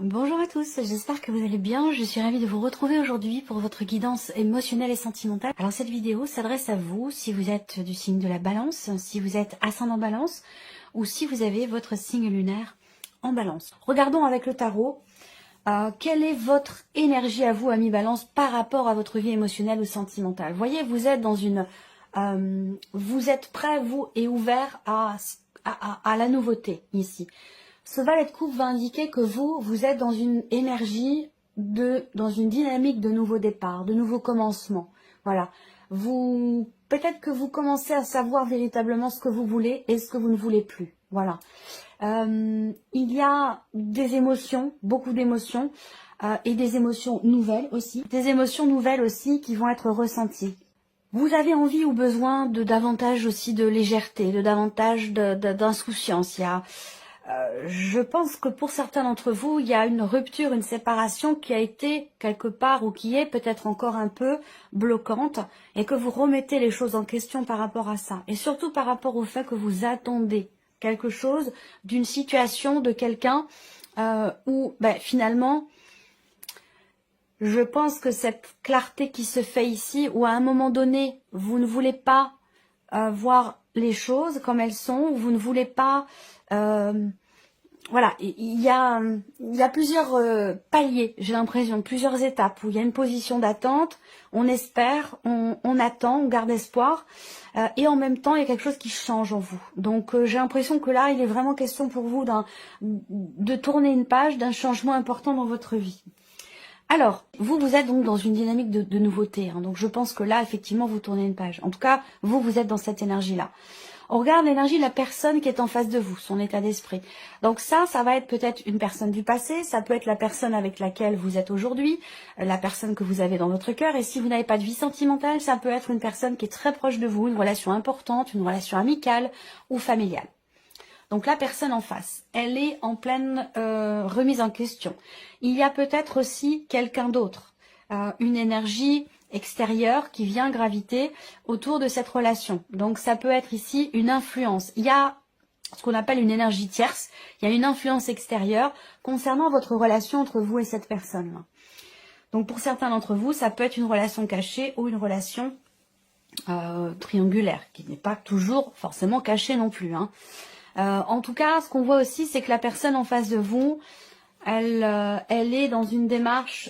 Bonjour à tous, j'espère que vous allez bien. Je suis ravie de vous retrouver aujourd'hui pour votre guidance émotionnelle et sentimentale. Alors cette vidéo s'adresse à vous si vous êtes du signe de la balance, si vous êtes ascendant balance ou si vous avez votre signe lunaire en balance. Regardons avec le tarot, quelle est votre énergie à vous, ami balance, par rapport à votre vie émotionnelle ou sentimentale. Voyez, vous êtes dans une... vous êtes prêt, vous, et ouvert à la nouveauté ici. Ce valet de coupe va indiquer que vous êtes dans une énergie, dans une dynamique de nouveau départ, de nouveau commencement. Voilà. Peut-être que vous commencez à savoir véritablement ce que vous voulez et ce que vous ne voulez plus. Voilà. Il y a des émotions, beaucoup d'émotions, et des émotions nouvelles aussi. Des émotions nouvelles aussi qui vont être ressenties. Vous avez envie ou besoin de davantage aussi de légèreté, de davantage d'insouciance. Je pense que pour certains d'entre vous, il y a une rupture, une séparation qui a été quelque part ou qui est peut-être encore un peu bloquante et que vous remettez les choses en question par rapport à ça. Et surtout par rapport au fait que vous attendez quelque chose d'une situation, de quelqu'un où finalement, je pense que cette clarté qui se fait ici, où à un moment donné, vous ne voulez pas voir les choses comme elles sont, vous ne voulez pas... voilà, il y a plusieurs paliers, j'ai l'impression, plusieurs étapes où il y a une position d'attente, on espère, on attend, on garde espoir, et en même temps il y a quelque chose qui change en vous. Donc j'ai l'impression que là il est vraiment question pour vous de tourner une page, d'un changement important dans votre vie. Alors, vous êtes donc dans une dynamique de nouveauté, hein, donc je pense que là effectivement vous tournez une page. En tout cas, vous êtes dans cette énergie-là. On regarde l'énergie de la personne qui est en face de vous, son état d'esprit. Donc ça va être peut-être une personne du passé, ça peut être la personne avec laquelle vous êtes aujourd'hui, la personne que vous avez dans votre cœur. Et si vous n'avez pas de vie sentimentale, ça peut être une personne qui est très proche de vous, une relation importante, une relation amicale ou familiale. Donc la personne en face, elle est en pleine remise en question. Il y a peut-être aussi quelqu'un d'autre, une énergie extérieure qui vient graviter autour de cette relation. Donc ça peut être ici une influence. Il y a ce qu'on appelle une énergie tierce, il y a une influence extérieure concernant votre relation entre vous et cette personne-là. Donc pour certains d'entre vous, ça peut être une relation cachée ou une relation triangulaire, qui n'est pas toujours forcément cachée non plus, hein. En tout cas, ce qu'on voit aussi, c'est que la personne en face de vous, elle est dans une démarche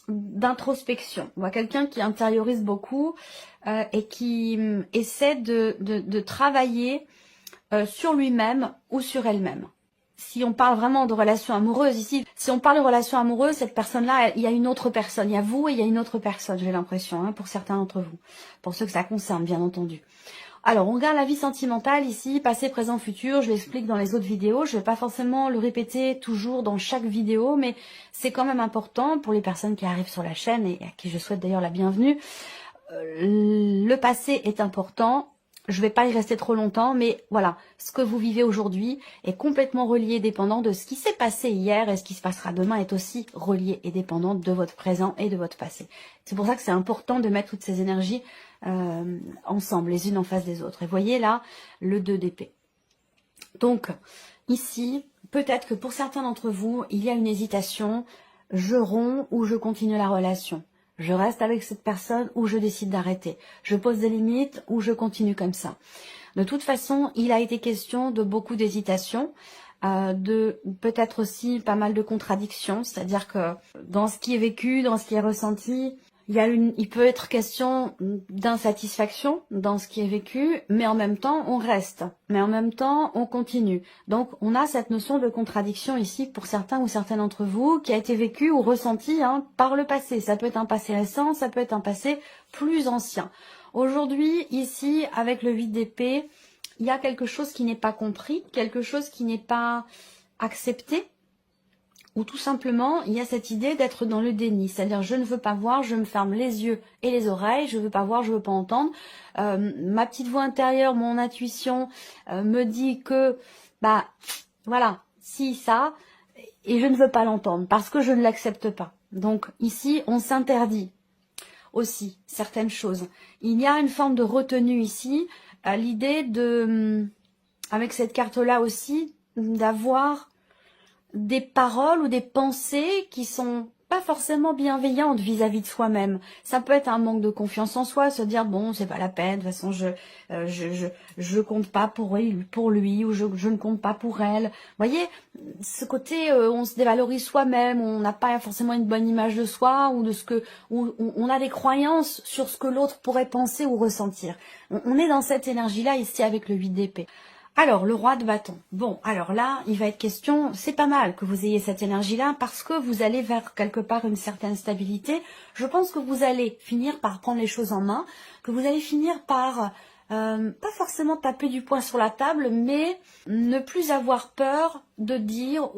d'introspection. On voit quelqu'un qui intériorise beaucoup et qui essaie de travailler sur lui-même ou sur elle-même. Si on parle vraiment de relations amoureuses ici, si on parle de relations amoureuses, cette personne-là, il y a une autre personne. Il y a vous et il y a une autre personne, j'ai l'impression, hein, pour certains d'entre vous. Pour ceux que ça concerne, bien entendu. Alors, on regarde la vie sentimentale ici, passé, présent, futur. Je l'explique dans les autres vidéos. Je ne vais pas forcément le répéter toujours dans chaque vidéo, mais c'est quand même important pour les personnes qui arrivent sur la chaîne et à qui je souhaite d'ailleurs la bienvenue. Le passé est important. Je ne vais pas y rester trop longtemps, mais voilà, ce que vous vivez aujourd'hui est complètement relié et dépendant de ce qui s'est passé hier, et ce qui se passera demain est aussi relié et dépendant de votre présent et de votre passé. C'est pour ça que c'est important de mettre toutes ces énergies ensemble, les unes en face des autres. Et voyez là, le 2 d'épée. Donc, ici, peut-être que pour certains d'entre vous, il y a une hésitation, je romps ou je continue la relation. Je reste avec cette personne ou je décide d'arrêter. Je pose des limites ou je continue comme ça. De toute façon, il a été question de beaucoup d'hésitation, de peut-être aussi pas mal de contradictions. C'est-à-dire que dans ce qui est vécu, dans ce qui est ressenti, il peut être question d'insatisfaction dans ce qui est vécu, mais en même temps, on reste. Mais en même temps, on continue. Donc, on a cette notion de contradiction ici pour certains ou certaines d'entre vous qui a été vécu ou ressenti par le passé. Ça peut être un passé récent, ça peut être un passé plus ancien. Aujourd'hui, ici, avec le 8 d'épée, il y a quelque chose qui n'est pas compris, quelque chose qui n'est pas accepté. Ou tout simplement, il y a cette idée d'être dans le déni. C'est-à-dire, je ne veux pas voir, je me ferme les yeux et les oreilles, je ne veux pas voir, je ne veux pas entendre. Ma petite voix intérieure, mon intuition me dit que, voilà, si, ça, et je ne veux pas l'entendre parce que je ne l'accepte pas. Donc ici, on s'interdit aussi certaines choses. Il y a une forme de retenue ici, l'idée de, avec cette carte-là aussi, d'avoir des paroles ou des pensées qui sont pas forcément bienveillantes vis-à-vis de soi-même. Ça peut être un manque de confiance en soi, se dire bon, c'est pas la peine, de toute façon je compte pas pour lui ou je ne compte pas pour elle. Vous voyez, ce côté on se dévalorise soi-même, on n'a pas forcément une bonne image de soi ou de ce que on a des croyances sur ce que l'autre pourrait penser ou ressentir. On est dans cette énergie-là ici avec le 8 d'épée. Alors, le roi de bâton. Bon, alors là, il va être question, c'est pas mal que vous ayez cette énergie-là parce que vous allez vers quelque part une certaine stabilité. Je pense que vous allez finir par prendre les choses en main, que vous allez finir par, pas forcément taper du poing sur la table, mais ne plus avoir peur de dire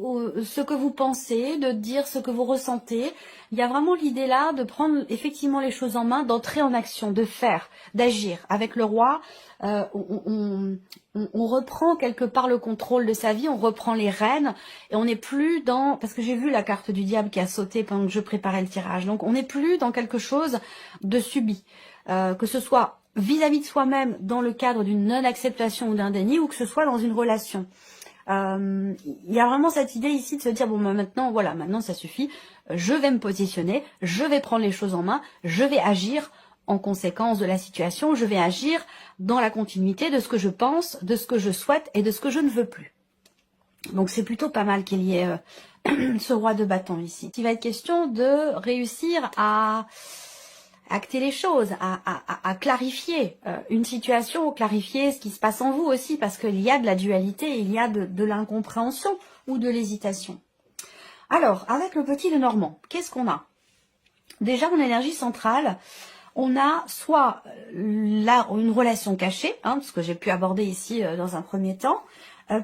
ce que vous pensez, de dire ce que vous ressentez. Il y a vraiment l'idée là de prendre effectivement les choses en main, d'entrer en action, de faire, d'agir. Avec le roi, on reprend quelque part le contrôle de sa vie, on reprend les rênes et on n'est plus dans... Parce que j'ai vu la carte du diable qui a sauté pendant que je préparais le tirage. Donc on n'est plus dans quelque chose de subi. Que ce soit vis-à-vis de soi-même dans le cadre d'une non-acceptation ou d'un déni ou que ce soit dans une relation. Il y a vraiment cette idée ici de se dire bon ben maintenant voilà, maintenant ça suffit, je vais me positionner, je vais prendre les choses en main, je vais agir en conséquence de la situation, je vais agir dans la continuité de ce que je pense, de ce que je souhaite et de ce que je ne veux plus. Donc c'est plutôt pas mal qu'il y ait ce roi de bâton ici. Il va être question de réussir à acter les choses, à clarifier une situation, clarifier ce qui se passe en vous aussi, parce qu'il y a de la dualité, il y a de l'incompréhension ou de l'hésitation. Alors, avec le petit Lenormand, qu'est-ce qu'on a? Déjà, en énergie centrale, on a soit là une relation cachée, ce que j'ai pu aborder ici dans un premier temps.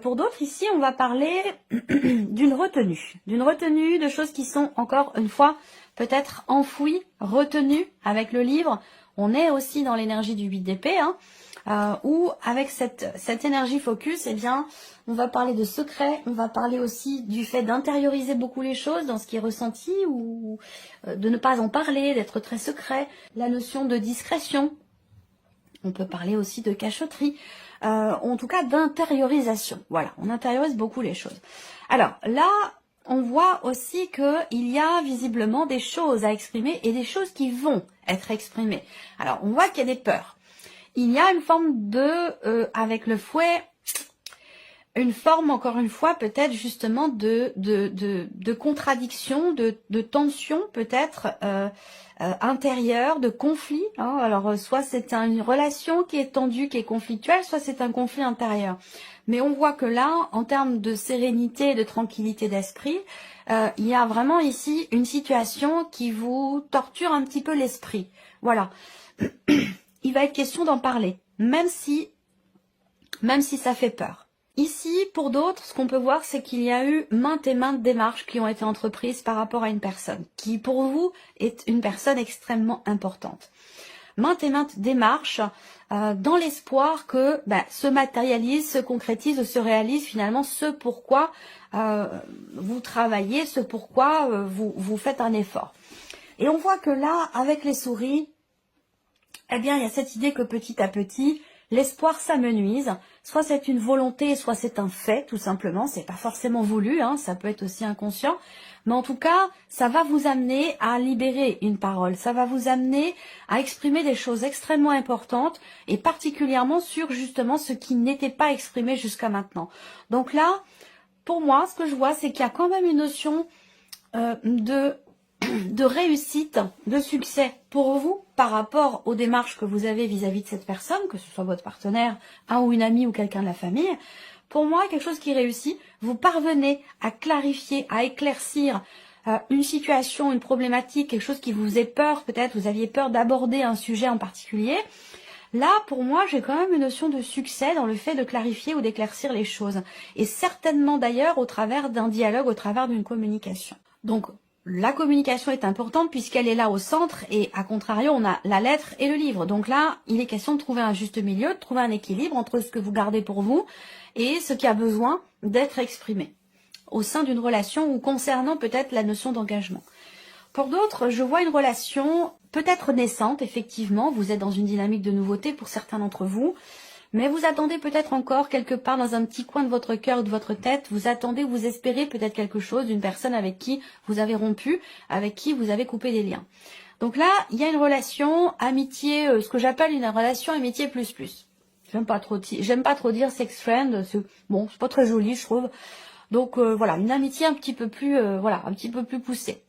Pour d'autres, ici, on va parler d'une retenue, de choses qui sont, encore une fois, peut-être enfouies, retenues avec le livre. On est aussi dans l'énergie du 8 d'épée, où avec cette énergie focus, eh bien, on va parler de secret, on va parler aussi du fait d'intérioriser beaucoup les choses dans ce qui est ressenti ou de ne pas en parler, d'être très secret. La notion de discrétion, on peut parler aussi de cachotterie, en tout cas d'intériorisation. Voilà, on intériorise beaucoup les choses. Alors là, on voit aussi qu'il y a visiblement des choses à exprimer et des choses qui vont être exprimées. Alors, on voit qu'il y a des peurs. Il y a une forme de, avec le fouet, une forme, encore une fois, peut-être justement de contradiction, de tension peut-être intérieure, de conflit. Alors, soit c'est une relation qui est tendue, qui est conflictuelle, soit c'est un conflit intérieur. Mais on voit que là, en termes de sérénité et de tranquillité d'esprit, il y a vraiment ici une situation qui vous torture un petit peu l'esprit. Voilà. Il va être question d'en parler, même si ça fait peur. Ici, pour d'autres, ce qu'on peut voir, c'est qu'il y a eu maintes et maintes démarches qui ont été entreprises par rapport à une personne, qui pour vous est une personne extrêmement importante. Maintes et maintes démarches dans l'espoir que se matérialise, se concrétise ou se réalise finalement ce pourquoi vous travaillez, ce pourquoi vous faites un effort. Et on voit que là, avec les souris, eh bien, il y a cette idée que petit à petit, l'espoir s'amenuise. Soit c'est une volonté, soit c'est un fait, tout simplement. C'est pas forcément voulu, ça peut être aussi inconscient. Mais en tout cas, ça va vous amener à libérer une parole. Ça va vous amener à exprimer des choses extrêmement importantes et particulièrement sur justement ce qui n'était pas exprimé jusqu'à maintenant. Donc là, pour moi, ce que je vois, c'est qu'il y a quand même une notion de réussite, de succès pour vous par rapport aux démarches que vous avez vis-à-vis de cette personne, que ce soit votre partenaire, un ou une amie ou quelqu'un de la famille. Pour moi, quelque chose qui réussit, vous parvenez à clarifier, à éclaircir une situation, une problématique, quelque chose qui vous faisait peur, peut-être vous aviez peur d'aborder un sujet en particulier. Là, pour moi, j'ai quand même une notion de succès dans le fait de clarifier ou d'éclaircir les choses. Et certainement d'ailleurs au travers d'un dialogue, au travers d'une communication. Donc, la communication est importante puisqu'elle est là au centre et à contrario, on a la lettre et le livre. Donc là, il est question de trouver un juste milieu, de trouver un équilibre entre ce que vous gardez pour vous et ce qui a besoin d'être exprimé au sein d'une relation ou concernant peut-être la notion d'engagement. Pour d'autres, je vois une relation peut-être naissante, effectivement. Vous êtes dans une dynamique de nouveauté pour certains d'entre vous. mais vous attendez peut-être encore quelque part dans un petit coin de votre cœur ou de votre tête, vous attendez, vous espérez peut-être quelque chose d'une personne avec qui vous avez rompu, avec qui vous avez coupé des liens. Donc là, il y a une relation amitié, ce que j'appelle une relation amitié plus plus. J'aime pas trop dire sex friend, c'est pas très joli, je trouve. Donc voilà, une amitié un petit peu plus un petit peu plus poussée.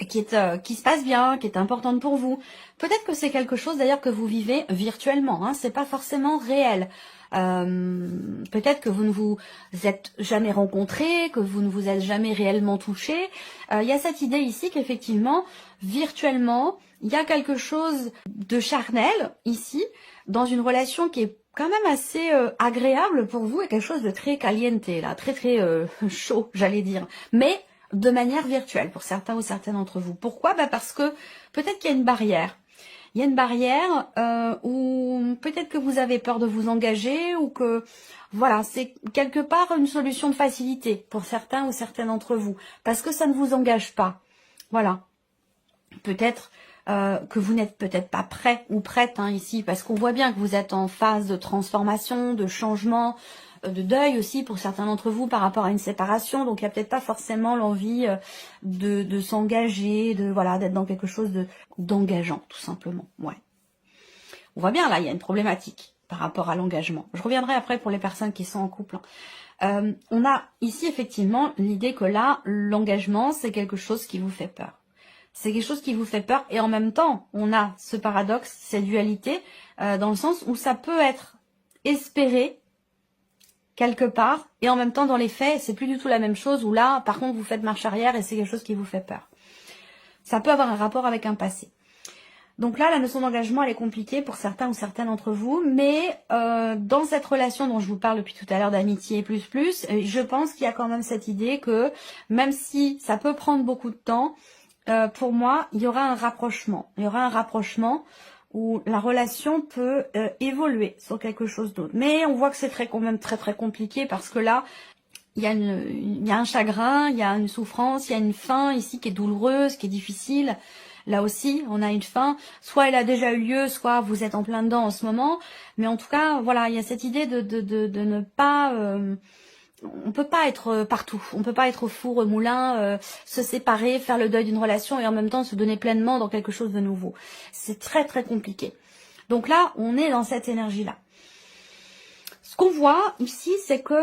Qui se passe bien, qui est importante pour vous. Peut-être que c'est quelque chose d'ailleurs que vous vivez virtuellement, hein, c'est pas forcément réel. Peut-être que vous ne vous êtes jamais rencontrés, que vous ne vous êtes jamais réellement touchés. Il y a cette idée ici qu'effectivement, virtuellement, il y a quelque chose de charnel ici, dans une relation qui est quand même assez agréable pour vous et quelque chose de très caliente, là, très chaud, j'allais dire. Mais de manière virtuelle pour certains ou certaines d'entre vous. Pourquoi? Parce que peut-être qu'il y a une barrière. Il y a une barrière ou peut-être que vous avez peur de vous engager ou que voilà, c'est quelque part une solution de facilité pour certains ou certaines d'entre vous parce que ça ne vous engage pas. Voilà. Peut-être que vous n'êtes peut-être pas prêt ou prête ici parce qu'on voit bien que vous êtes en phase de transformation, de changement, de deuil aussi pour certains d'entre vous par rapport à une séparation, donc il n'y a peut-être pas forcément l'envie de s'engager, d'être dans quelque chose d'engageant tout simplement. Ouais. On voit bien là, il y a une problématique par rapport à l'engagement. Je reviendrai après pour les personnes qui sont en couple. On a ici effectivement l'idée que là, l'engagement, c'est quelque chose qui vous fait peur. C'est quelque chose qui vous fait peur et en même temps, on a ce paradoxe, cette dualité, dans le sens où ça peut être espéré quelque part, et en même temps dans les faits, c'est plus du tout la même chose, où là, par contre, vous faites marche arrière et c'est quelque chose qui vous fait peur. Ça peut avoir un rapport avec un passé. Donc là, la notion d'engagement, elle est compliquée pour certains ou certaines d'entre vous, mais dans cette relation dont je vous parle depuis tout à l'heure d'amitié plus, je pense qu'il y a quand même cette idée que, même si ça peut prendre beaucoup de temps, pour moi, il y aura un rapprochement. Il y aura un rapprochement où la relation peut évoluer sur quelque chose d'autre. Mais on voit que c'est quand même très compliqué parce que là, il y a un chagrin, il y a une souffrance, il y a une fin ici qui est douloureuse, qui est difficile. Là aussi, on a une fin. Soit elle a déjà eu lieu, soit vous êtes en plein dedans en ce moment. Mais en tout cas, voilà, il y a cette idée de ne pas... on peut pas être partout, on peut pas être au four, au moulin, se séparer, faire le deuil d'une relation et en même temps se donner pleinement dans quelque chose de nouveau. C'est très compliqué. Donc là, on est dans cette énergie-là. Ce qu'on voit ici, c'est que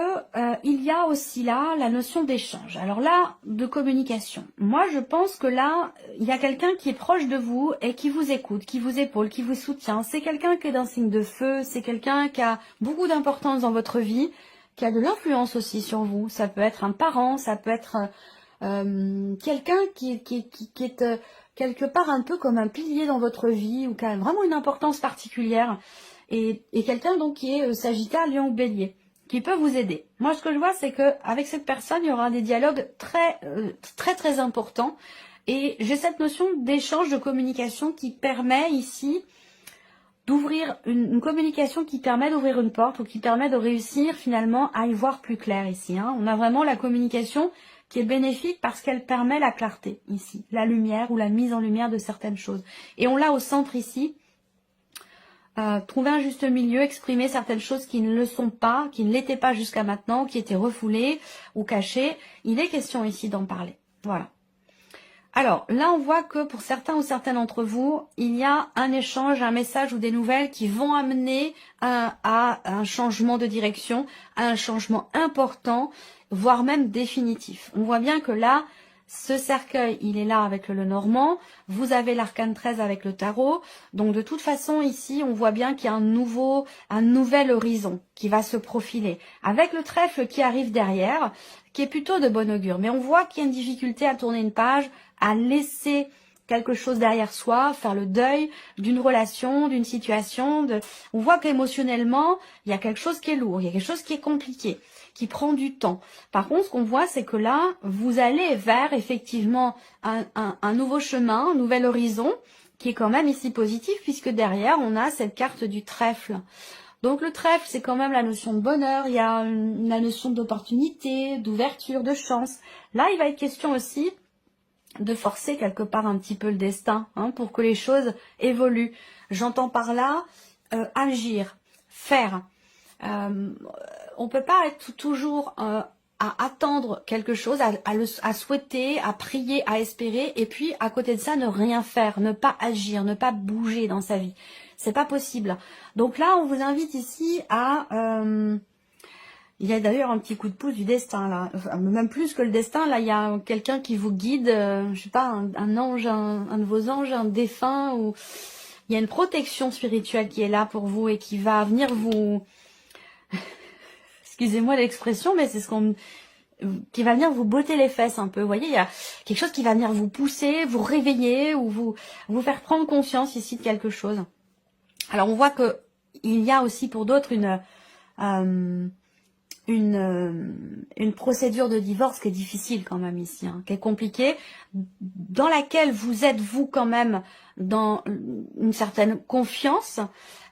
il y a aussi là la notion d'échange. Alors là, de communication. Moi, je pense que là, il y a quelqu'un qui est proche de vous et qui vous écoute, qui vous épaule, qui vous soutient. C'est quelqu'un qui est d'un signe de feu, c'est quelqu'un qui a beaucoup d'importance dans votre vie, qui a de l'influence aussi sur vous. Ça peut être un parent, ça peut être quelqu'un qui est quelque part un peu comme un pilier dans votre vie ou qui a vraiment une importance particulière. Et quelqu'un donc qui est Sagittaire, Lion ou Bélier, qui peut vous aider. Moi, ce que je vois, c'est que avec cette personne, il y aura des dialogues très importants. Et j'ai cette notion d'échange, de communication qui permet ici d'ouvrir une communication qui permet d'ouvrir une porte ou qui permet de réussir finalement à y voir plus clair ici. On a vraiment la communication qui est bénéfique parce qu'elle permet la clarté ici, la lumière ou la mise en lumière de certaines choses. Et on l'a au centre ici, trouver un juste milieu, exprimer certaines choses qui ne le sont pas, qui ne l'étaient pas jusqu'à maintenant, qui étaient refoulées ou cachées. Il est question ici d'en parler. Voilà. Alors, là, on voit que pour certains ou certaines d'entre vous, il y a un échange, un message ou des nouvelles qui vont amener à un changement de direction, à un changement important, voire même définitif. On voit bien que là, ce cercueil, il est là avec le Normand. Vous avez l'arcane 13 avec le tarot. Donc, de toute façon, ici, on voit bien qu'il y a un nouvel horizon qui va se profiler. Avec le trèfle qui arrive derrière, qui est plutôt de bon augure. Mais on voit qu'il y a une difficulté à tourner une page, à laisser quelque chose derrière soi, faire le deuil d'une relation, d'une situation. On voit qu'émotionnellement, il y a quelque chose qui est lourd, il y a quelque chose qui est compliqué, qui prend du temps. Par contre, ce qu'on voit, c'est que là, vous allez vers effectivement un nouveau chemin, un nouvel horizon, qui est quand même ici positif, puisque derrière, on a cette carte du trèfle. Donc le trèfle, c'est quand même la notion de bonheur, il y a la notion d'opportunité, d'ouverture, de chance. Là, il va être question aussi de forcer quelque part un petit peu le destin pour que les choses évoluent. J'entends par là agir, faire. On peut pas être toujours à attendre quelque chose, à souhaiter, à prier, à espérer, et puis à côté de ça, ne rien faire, ne pas agir, ne pas bouger dans sa vie. C'est pas possible. Donc là, on vous invite ici à... il y a d'ailleurs un petit coup de pouce du destin, là. Enfin, même plus que le destin, là, il y a quelqu'un qui vous guide, je sais pas, un ange, un de vos anges, un défunt, ou... Il y a une protection spirituelle qui est là pour vous et qui va venir vous... Excusez-moi l'expression, mais c'est ce qu'on... qui va venir vous botter les fesses un peu. Vous voyez, il y a quelque chose qui va venir vous pousser, vous réveiller ou vous faire prendre conscience ici de quelque chose. Alors, on voit que il y a aussi pour d'autres une procédure de divorce qui est difficile quand même ici, hein, qui est compliquée, dans laquelle vous êtes vous quand même dans une certaine confiance,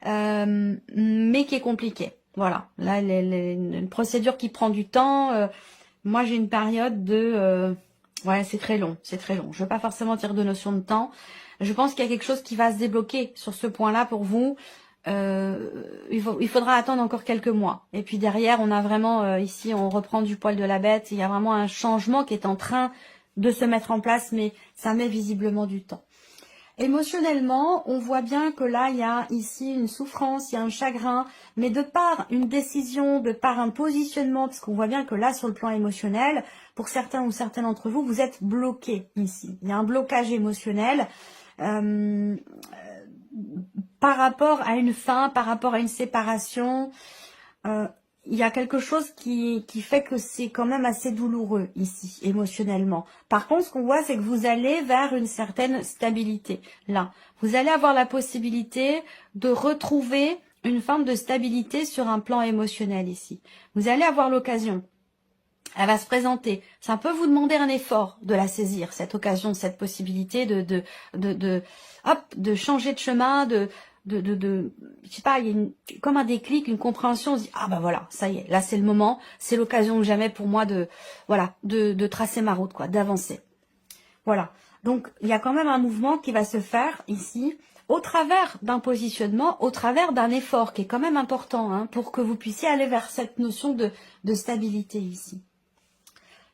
mais qui est compliquée. Voilà, là, une procédure qui prend du temps. Moi, j'ai une période de... ouais, c'est très long, c'est très long. Je ne veux pas forcément dire de notion de temps. Je pense qu'il y a quelque chose qui va se débloquer sur ce point-là pour vous. Il faudra attendre encore quelques mois. Et puis derrière, on a vraiment, ici, on reprend du poil de la bête. Il y a vraiment un changement qui est en train de se mettre en place, mais ça met visiblement du temps. Émotionnellement, on voit bien que là, il y a ici une souffrance, il y a un chagrin, mais de par une décision, de par un positionnement, parce qu'on voit bien que là, sur le plan émotionnel, pour certains ou certaines d'entre vous, vous êtes bloqués ici. Il y a un blocage émotionnel par rapport à une fin, par rapport à une séparation. Il y a quelque chose qui fait que c'est quand même assez douloureux ici, émotionnellement. Par contre, ce qu'on voit, c'est que vous allez vers une certaine stabilité. Là, vous allez avoir la possibilité de retrouver une forme de stabilité sur un plan émotionnel ici. Vous allez avoir l'occasion. Elle va se présenter. Ça peut vous demander un effort de la saisir, cette occasion, cette possibilité de changer de chemin, je sais pas, il y a comme un déclic, une compréhension, on se dit, ah ben voilà, ça y est, là c'est le moment, c'est l'occasion que jamais pour moi de tracer ma route, quoi, d'avancer. Voilà. Donc, il y a quand même un mouvement qui va se faire ici, au travers d'un positionnement, au travers d'un effort qui est quand même important, hein, pour que vous puissiez aller vers cette notion de stabilité ici.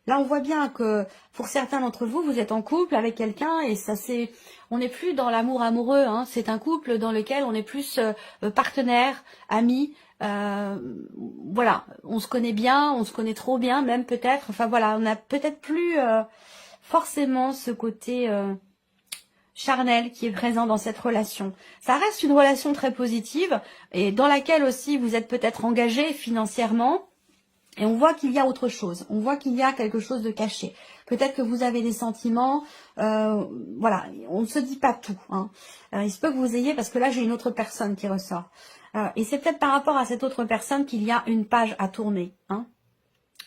Là, on voit bien que pour certains d'entre vous, vous êtes en couple avec quelqu'un et ça c'est, on n'est plus dans l'amour amoureux. Hein, c'est un couple dans lequel on est plus partenaire, amis. Voilà, on se connaît bien, on se connaît trop bien, même peut-être. Enfin voilà, on n'a peut-être plus forcément ce côté charnel qui est présent dans cette relation. Ça reste une relation très positive et dans laquelle aussi vous êtes peut-être engagé financièrement. Et on voit qu'il y a autre chose, on voit qu'il y a quelque chose de caché. Peut-être que vous avez des sentiments, voilà, on ne se dit pas tout. Hein. Il se peut que vous ayez, parce que là j'ai une autre personne qui ressort. Et c'est peut-être par rapport à cette autre personne qu'il y a une page à tourner. Hein.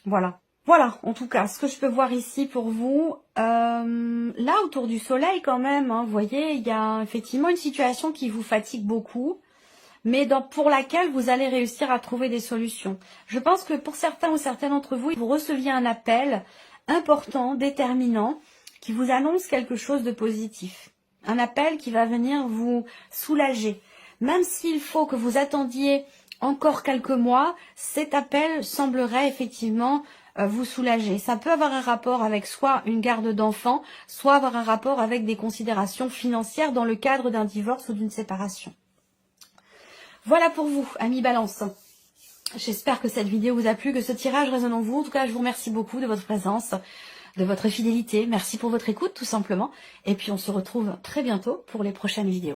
Voilà. Voilà, en tout cas, ce que je peux voir ici pour vous, là autour du soleil quand même, hein, vous voyez, il y a effectivement une situation qui vous fatigue beaucoup, mais pour laquelle vous allez réussir à trouver des solutions. Je pense que pour certains ou certaines d'entre vous, vous receviez un appel important, déterminant, qui vous annonce quelque chose de positif. Un appel qui va venir vous soulager. Même s'il faut que vous attendiez encore quelques mois, cet appel semblerait effectivement vous soulager. Ça peut avoir un rapport avec soit une garde d'enfants, soit avoir un rapport avec des considérations financières dans le cadre d'un divorce ou d'une séparation. Voilà pour vous, amis Balance. J'espère que cette vidéo vous a plu, que ce tirage résonne en vous. En tout cas, je vous remercie beaucoup de votre présence, de votre fidélité. Merci pour votre écoute, tout simplement. Et puis, on se retrouve très bientôt pour les prochaines vidéos.